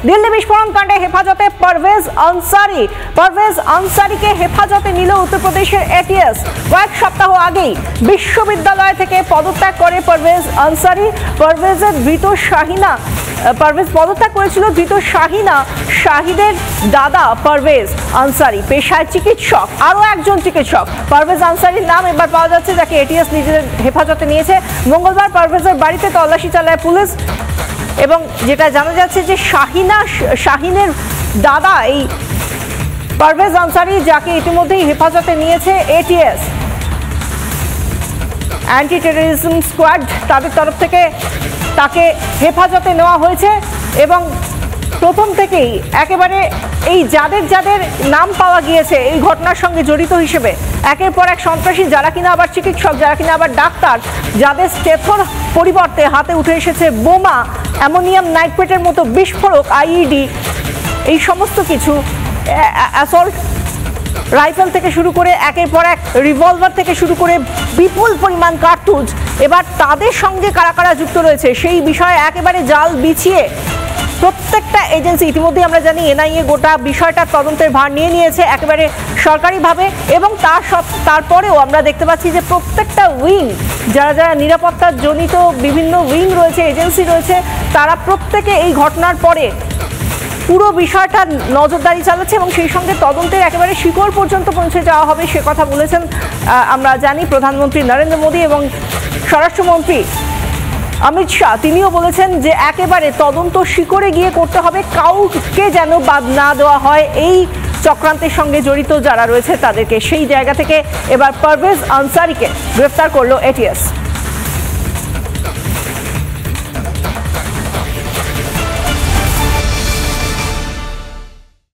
দিল্লি বিস্ফোরণ কাণ্ডে হেফাজতে পারভেজ আনসারিকে হেফাজতে নিল উত্তরপ্রদেশের এটিএস। কয়েক সপ্তাহ আগেই বিশ্ববিদ্যালয় থেকে পদত্যাগ করে পারভেজ আনসারি। পারভেজ পদত্যাগ করেছিল ধৃত শাহিদের দাদা পারভেজ আনসারি, পেশায় চিকিৎসক। আরও একজন চিকিৎসক পারভেজ আনসারির নাম এবার পাওয়া যাচ্ছে, যাকে এটিএস নিজেদের হেফাজতে নিয়েছে। মঙ্গলবার পারভেজের বাড়িতে তল্লাশি চালায় পুলিশ এবং যেটা জানা যাচ্ছে যে শাহিনের দাদা এই পারভেজ আনসারি, যাকে ইতিমধ্যেই হেফাজতে নিয়েছে এটিএস। অ্যান্টি টেররিজম স্কোয়াড তাদের তরফ থেকে তাকে হেফাজতে নেওয়া হয়েছে এবং প্রথম থেকেই একেবারে এই যাদের নাম পাওয়া গিয়েছে এই ঘটনার সঙ্গে জড়িত হিসেবে, একের পর এক সন্ত্রাসী, যারা কিনা আবার চিকিৎসক, যারা কিনা আবার ডাক্তার, যাদের স্টেথোর পরিবর্তে হাতে উঠে এসেছে বোমা, অ্যামোনিয়াম নাইট্রেটের মতো বিস্ফোরক, আইইডি, এই সমস্ত কিছু, অ্যাসল্ট রাইফেল থেকে শুরু করে একের পর এক রিভলভার থেকে শুরু করে বিপুল পরিমাণ কার্তুজ, এবার তাদের সঙ্গে কারা কারা যুক্ত রয়েছে সেই বিষয়ে একেবারে জাল বিছিয়ে প্রত্যেকটা এজেন্সি, ইতিমধ্যে আমরা জানি এনআইএ গোটা বিষয়টা তদন্তের ভার নিয়ে নিয়েছে একেবারে সরকারিভাবে। এবং তারপরেও আমরা দেখতে পাচ্ছি যে প্রত্যেকটা উইং, যারা নিরাপত্তার জনিত বিভিন্ন উইং রয়েছে, এজেন্সি রয়েছে, তারা প্রত্যেকে এই ঘটনার পরে পুরো বিষয়টা নজরদারি চালাচ্ছে এবং সেই সঙ্গে তদন্তের একেবারে শিকড় পর্যন্ত পৌঁছে যাওয়া হবে সে কথা বলেছেন আমরা জানি প্রধানমন্ত্রী নরেন্দ্র মোদী এবং স্বরাষ্ট্রমন্ত্রী অমিত শাহ। তিনিও বলেছেন যে একেবারে তদন্ত শিকড়ে গিয়ে করতে হবে, কাউকে যেন বাদ না দেওয়া হয় এই চক্রান্তের সঙ্গে জড়িত যারা রয়েছে তাদেরকে। সেই জায়গা থেকে এবার পারভেজ আনসারিকে গ্রেফতার করলো এটিএস।